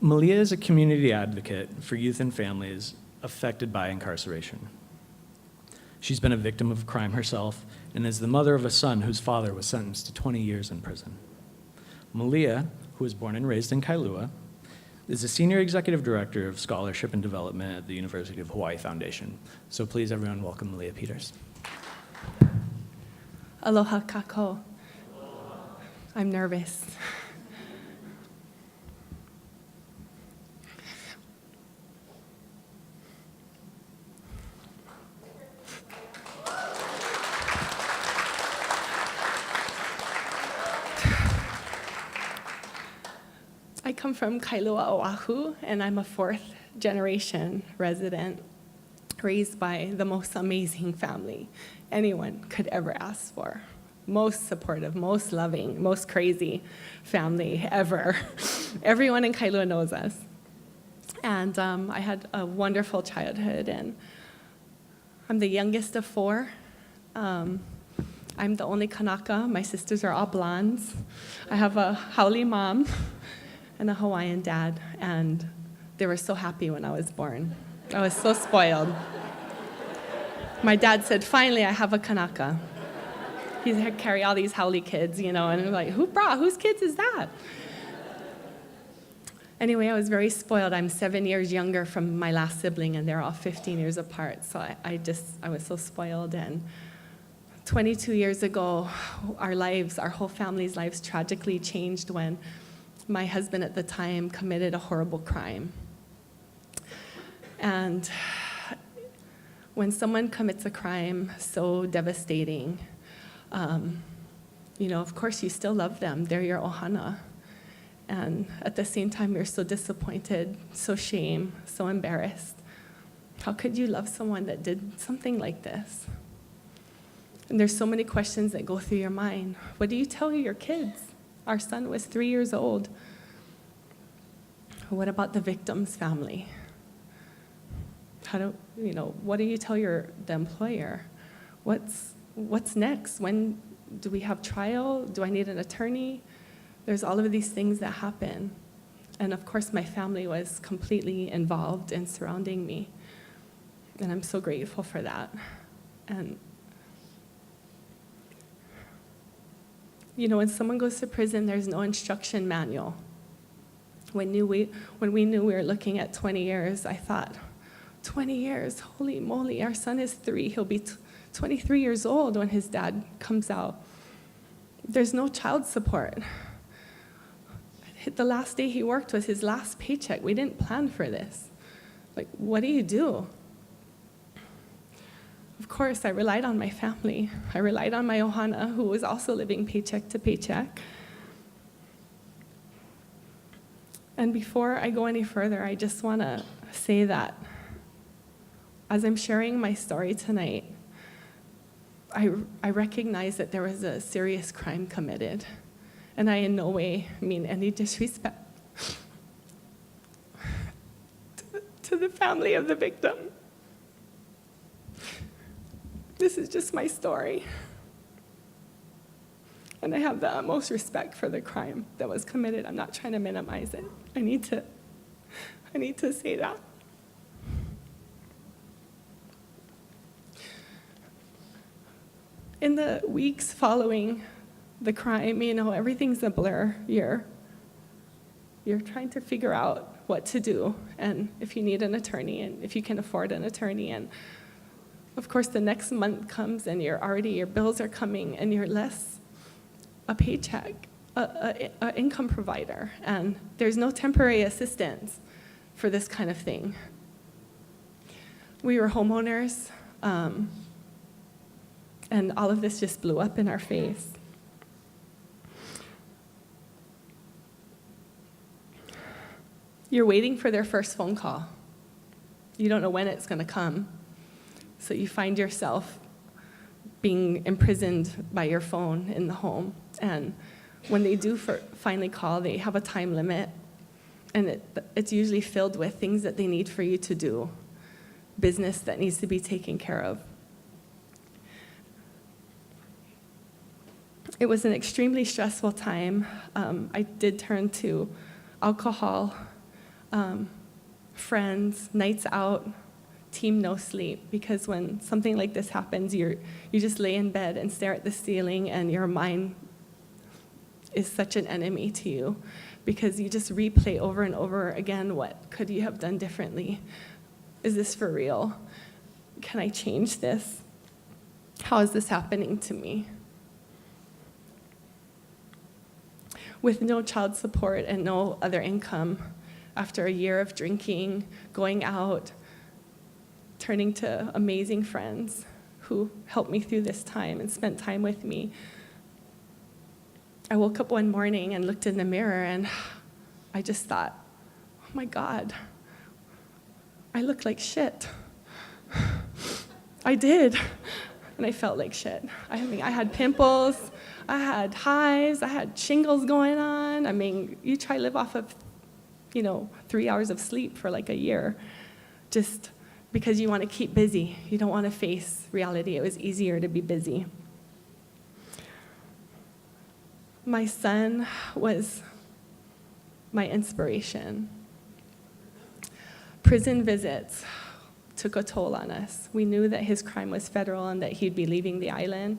Malia is a community advocate for youth and families affected by incarceration. She's been a victim of crime herself and is the mother of a son whose father was sentenced to 20 years in prison. Malia, who was born and raised in Kailua, is the Senior Executive Director of Scholarship and Development at the University of Hawaii Foundation. So please, everyone, welcome Malia Peters. Aloha kako. I'm nervous. I come from Kailua, Oahu, and I'm a fourth-generation resident raised by the most amazing family anyone could ever ask for. Most supportive, most loving, most crazy family ever. Everyone in Kailua knows us. And I had a wonderful childhood, and I'm the youngest of four. I'm the only Kanaka. My sisters are all blondes. I have a haole mom and a Hawaiian dad, and they were so happy when I was born. I was so spoiled. My dad said, finally, I have a Kanaka. He's had to carry all these haole kids, and I'm like, whose kids is that? Anyway, I was very spoiled. I'm 7 years younger from my last sibling, and they're all 15 years apart, so I was so spoiled. And 22 years ago, our whole family's lives tragically changed when my husband at the time committed a horrible crime. And when someone commits a crime so devastating, of course you still love them. They're your ohana. And at the same time, you're so disappointed, so shame, so embarrassed. How could you love someone that did something like this? And there's so many questions that go through your mind. What do you tell your kids? Our son was 3 years old. What about the victim's family? What do you tell the employer? What's next? When do we have trial? Do I need an attorney? There's all of these things that happen. And of course, my family was completely involved in surrounding me. And I'm so grateful for that. And when someone goes to prison, there's no instruction manual. When we knew we were looking at 20 years, I thought, 20 years, holy moly, our son is 3. He'll be 23 years old when his dad comes out. There's no child support. The last day he worked was his last paycheck. We didn't plan for this. What do you do? Of course, I relied on my family. I relied on my ohana, who was also living paycheck to paycheck. And before I go any further, I just want to say that as I'm sharing my story tonight, I recognize that there was a serious crime committed. And I in no way mean any disrespect to the family of the victim. This is just my story. And I have the utmost respect for the crime that was committed. I'm not trying to minimize it. I need to say that. In the weeks following the crime, everything's a blur. You're trying to figure out what to do, and if you need an attorney, and if you can afford an attorney, and of course, the next month comes and your bills are coming and you're less a paycheck, a income provider, and there's no temporary assistance for this kind of thing. We were homeowners, and all of this just blew up in our face. You're waiting for their first phone call. You don't know when it's going to come. So you find yourself being imprisoned by your phone in the home. And when they do finally call, they have a time limit. And it's usually filled with things that they need for you to do, business that needs to be taken care of. It was an extremely stressful time. I did turn to alcohol. friends, nights out, team no sleep, because when something like this happens, you just lay in bed and stare at the ceiling, and your mind is such an enemy to you, because you just replay over and over again, what could you have done differently? Is this for real? Can I change this? How is this happening to me? With no child support and no other income, after a year of drinking, going out, turning to amazing friends who helped me through this time and spent time with me, I woke up one morning and looked in the mirror, and I just thought, oh my God, I look like shit. I did, and I felt like shit. I mean, I had pimples, I had hives, I had shingles going on. I mean, you try to live off of 3 hours of sleep for like a year, just because you want to keep busy. You don't want to face reality. It was easier to be busy. My son was my inspiration. Prison visits took a toll on us. We knew that his crime was federal and that he'd be leaving the island.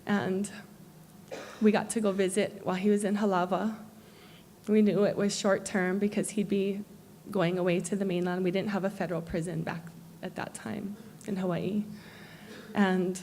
And we got to go visit while he was in Halava. We knew it was short term because he'd be going away to the mainland. We didn't have a federal prison back at that time in Hawaii. And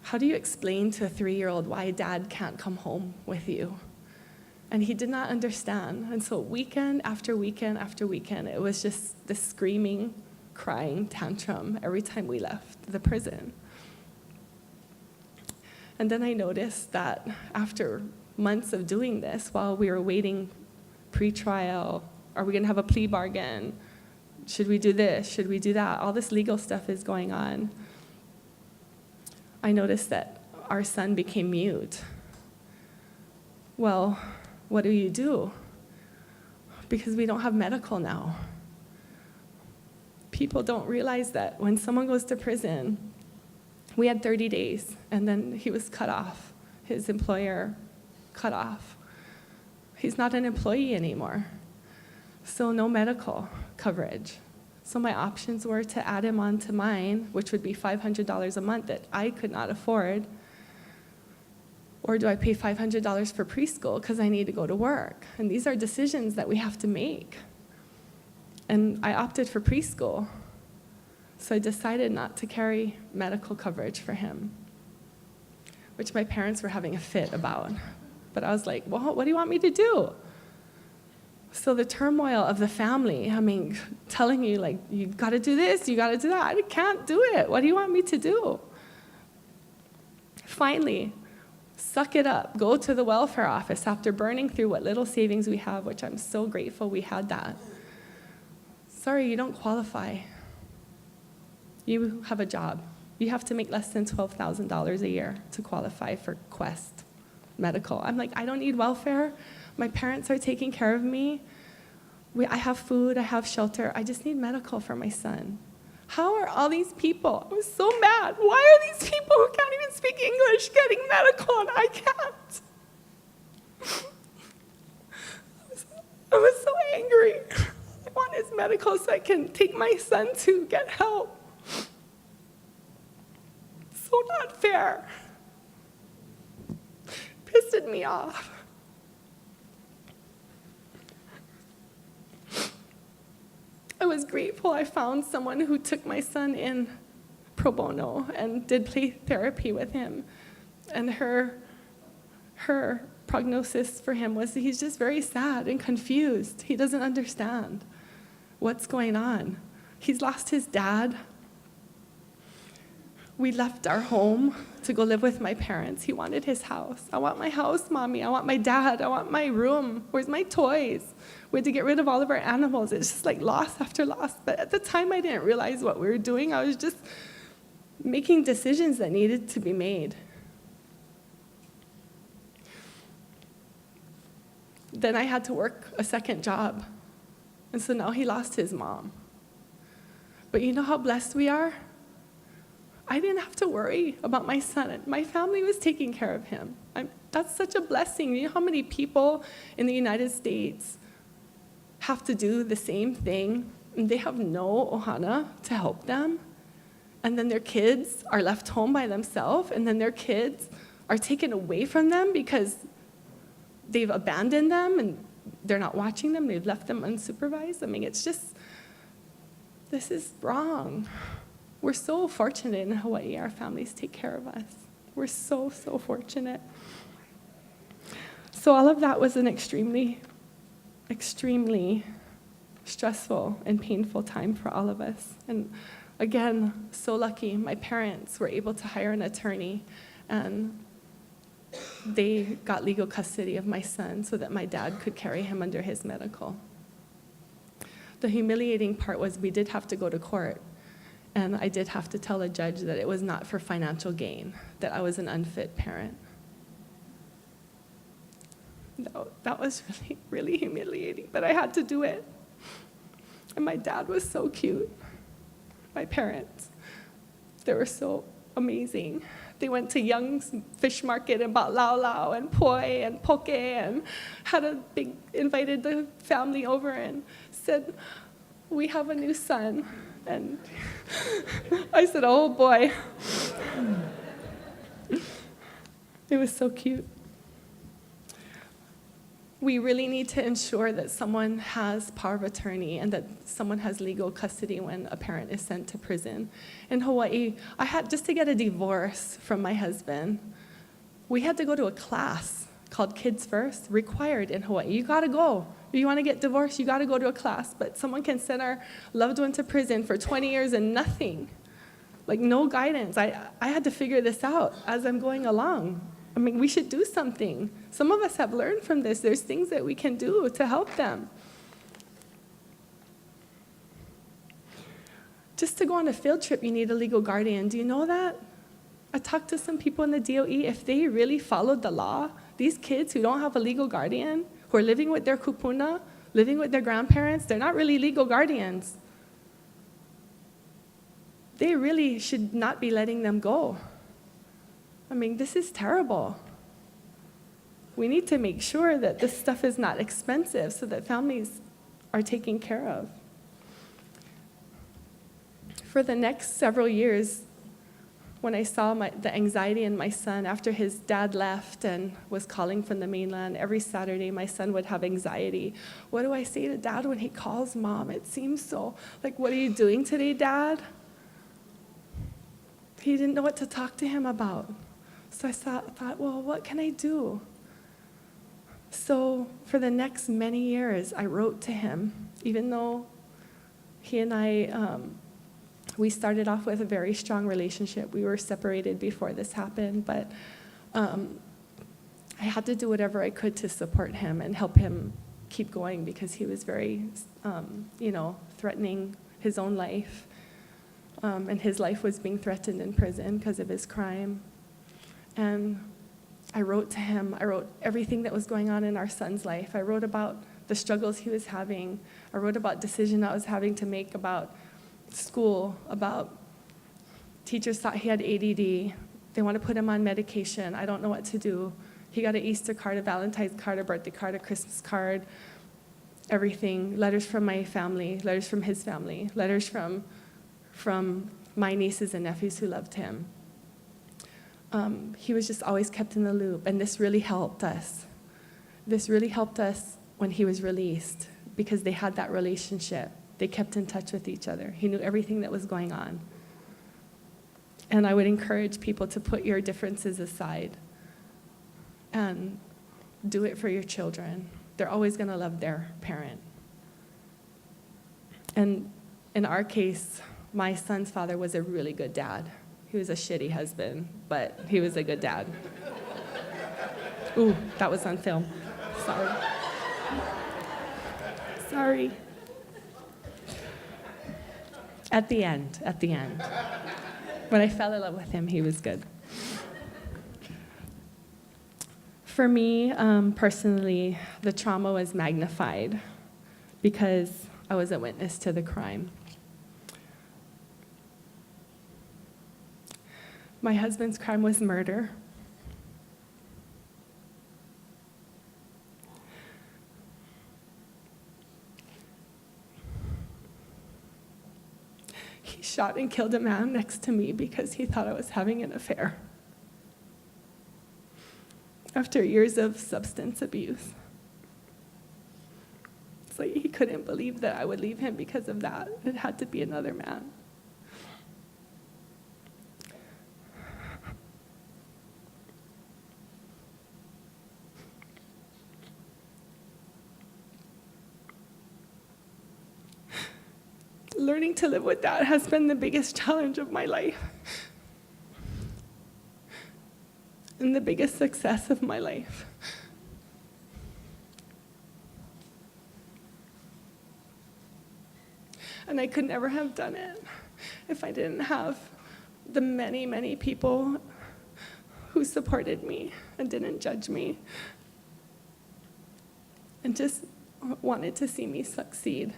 how do you explain to a 3-year-old why dad can't come home with you? And he did not understand. And so weekend after weekend after weekend, it was just this screaming, crying tantrum every time we left the prison. And then I noticed that after months of doing this, while we were waiting pre-trial, are we going to have a plea bargain? Should we do this? Should we do that? All this legal stuff is going on. I noticed that our son became mute. Well, what do you do? Because we don't have medical now. People don't realize that when someone goes to prison, we had 30 days, and then he was cut off. His employer cut off. He's not an employee anymore. So no medical coverage. So my options were to add him onto mine, which would be $500 a month that I could not afford. Or do I pay $500 for preschool because I need to go to work? And these are decisions that we have to make. And I opted for preschool. So I decided not to carry medical coverage for him, which my parents were having a fit about. But I was like, well, what do you want me to do? So the turmoil of the family, telling you, like, you got to do this, you got to do that. I can't do it. What do you want me to do? Finally, suck it up. Go to the welfare office after burning through what little savings we have, which I'm so grateful we had that. Sorry, you don't qualify. You have a job. You have to make less than $12,000 a year to qualify for Quest Medical. I'm like, I don't need welfare. My parents are taking care of me. I have food, I have shelter. I just need medical for my son. How are all these people? I was so mad. Why are these people who can't even speak English getting medical and I can't? I was so angry. I want his medical so I can take my son to get help. So not fair. Pissed me off. I was grateful I found someone who took my son in pro bono and did play therapy with him. And her prognosis for him was that he's just very sad and confused. He doesn't understand what's going on. He's lost his dad. We left our home to go live with my parents. He wanted his house. I want my house, Mommy. I want my dad. I want my room. Where's my toys? We had to get rid of all of our animals. It's just like loss after loss. But at the time, I didn't realize what we were doing. I was just making decisions that needed to be made. Then I had to work a second job. And so now he lost his mom. But you know how blessed we are? I didn't have to worry about my son. My family was taking care of him. That's such a blessing. You know how many people in the United States have to do the same thing, and they have no ohana to help them. And then their kids are left home by themselves, and then their kids are taken away from them because they've abandoned them and they're not watching them, they've left them unsupervised. I mean, it's just, this is wrong. We're so fortunate in Hawaii, our families take care of us. We're so, so fortunate. So all of that was an extremely, extremely stressful and painful time for all of us. And again, so lucky, my parents were able to hire an attorney, and they got legal custody of my son so that my dad could carry him under his medical. The humiliating part was we did have to go to court, and I did have to tell a judge that it was not for financial gain, that I was an unfit parent. That was really, really humiliating, but I had to do it. And my dad was so cute. My parents, they were so amazing. They went to Young's Fish Market and bought lau lau and poi and poke and invited the family over and said, "We have a new son." And I said, "Oh boy." It was so cute. We really need to ensure that someone has power of attorney and that someone has legal custody when a parent is sent to prison. In Hawaii, I had just to get a divorce from my husband, we had to go to a class called Kids First, required in Hawaii. You gotta go. If you wanna get divorced, you gotta go to a class, but someone can send our loved one to prison for 20 years and nothing, like no guidance. I had to figure this out as I'm going along. I mean, we should do something. Some of us have learned from this. There's things that we can do to help them. Just to go on a field trip, you need a legal guardian. Do you know that? I talked to some people in the DOE. If they really followed the law, these kids who don't have a legal guardian, who are living with their kupuna, living with their grandparents, they're not really legal guardians. They really should not be letting them go. I mean, this is terrible. We need to make sure that this stuff is not expensive so that families are taken care of. For the next several years, when I saw the anxiety in my son after his dad left and was calling from the mainland, every Saturday my son would have anxiety. What do I say to Dad when he calls Mom? It seems so like, "What are you doing today, Dad?" He didn't know what to talk to him about. So I thought, well, what can I do? So for the next many years, I wrote to him, even though he and I, we started off with a very strong relationship. We were separated before this happened, but I had to do whatever I could to support him and help him keep going because he was very, threatening his own life. And his life was being threatened in prison because of his crime. And I wrote to him. I wrote everything that was going on in our son's life. I wrote about the struggles he was having. I wrote about decisions I was having to make about school, about teachers thought he had ADD. They want to put him on medication. I don't know what to do. He got an Easter card, a Valentine's card, a birthday card, a Christmas card, everything. Letters from my family, letters from his family, letters from my nieces and nephews who loved him. He was just always kept in the loop, and this really helped us. This really helped us when he was released because they had that relationship. They kept in touch with each other. He knew everything that was going on. And I would encourage people to put your differences aside and do it for your children. They're always going to love their parent. And in our case, my son's father was a really good dad. He was a shitty husband, but he was a good dad. Ooh, that was on film. Sorry. At the end. When I fell in love with him, he was good. For me, personally, the trauma was magnified because I was a witness to the crime. My husband's crime was murder. He shot and killed a man next to me because he thought I was having an affair. After years of substance abuse. It's like he couldn't believe that I would leave him because of that. It had to be another man. Learning to live with that has been the biggest challenge of my life. And the biggest success of my life. And I could never have done it if I didn't have the many, many people who supported me and didn't judge me and just wanted to see me succeed.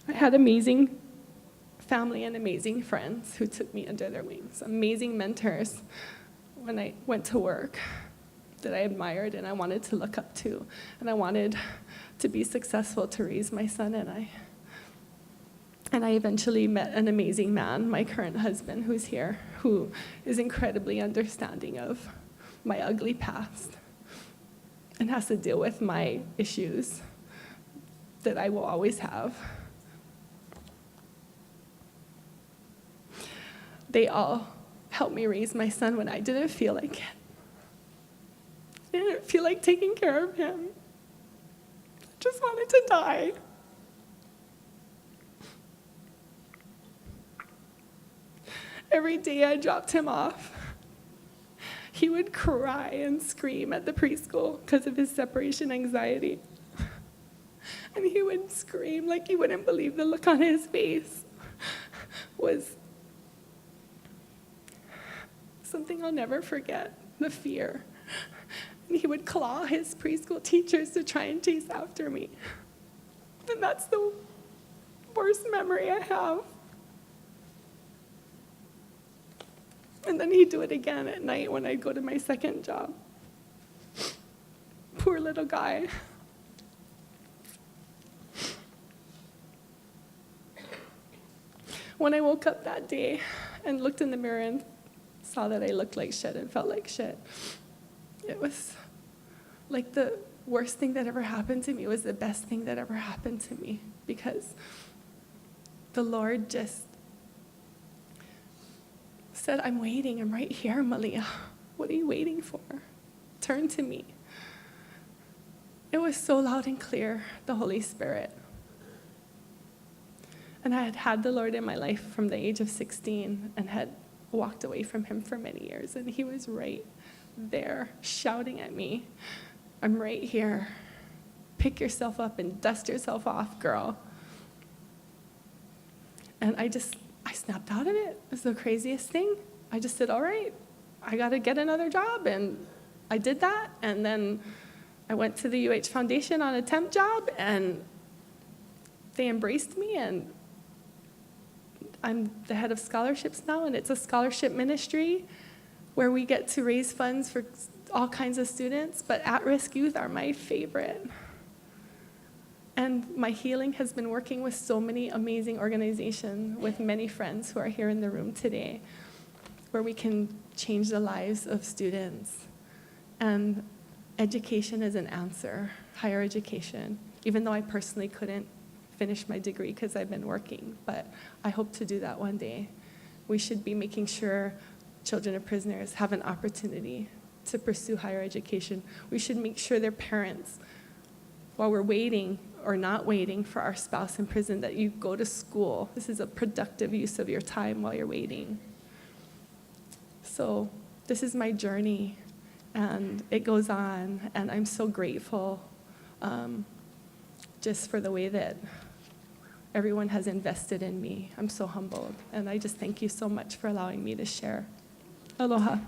I had amazing family and amazing friends who took me under their wings, amazing mentors when I went to work that I admired and I wanted to look up to, and I wanted to be successful to raise my son and I. And I eventually met an amazing man, my current husband, who's here, who is incredibly understanding of my ugly past and has to deal with my issues that I will always have. They all helped me raise my son when I didn't feel like it. I didn't feel like taking care of him. I just wanted to die. Every day I dropped him off, he would cry and scream at the preschool because of his separation anxiety. And he would scream like he wouldn't believe the look on his face was something I'll never forget, the fear. And he would claw his preschool teachers to try and chase after me. And that's the worst memory I have. And then he'd do it again at night when I'd go to my second job. Poor little guy. When I woke up that day and looked in the mirror and saw that I looked like shit and felt like shit, it was like the worst thing that ever happened to me was the best thing that ever happened to me, because the Lord just said, I'm waiting, I'm right here, Malia. What are you waiting for? Turn to me. It was so loud and clear, the Holy Spirit. And I had had the Lord in my life from the age of 16 and had walked away from him for many years. And he was right there shouting at me, I'm right here. Pick yourself up and dust yourself off, girl. And I snapped out of it. It was the craziest thing. I just said, all right, I got to get another job. And I did that. And then I went to the UH Foundation on a temp job, and they embraced me, and I'm the head of scholarships now, and it's a scholarship ministry where we get to raise funds for all kinds of students, but at-risk youth are my favorite. And my healing has been working with so many amazing organizations, with many friends who are here in the room today, where we can change the lives of students. And education is an answer, higher education, even though I personally couldn't finish my degree because I've been working, but I hope to do that one day. We should be making sure children of prisoners have an opportunity to pursue higher education. We should make sure their parents, while we're waiting or not waiting for our spouse in prison, that you go to school. This is a productive use of your time while you're waiting. So this is my journey, and it goes on, and I'm so grateful just for the way that everyone has invested in me. I'm so humbled, and I just thank you so much for allowing me to share. Aloha.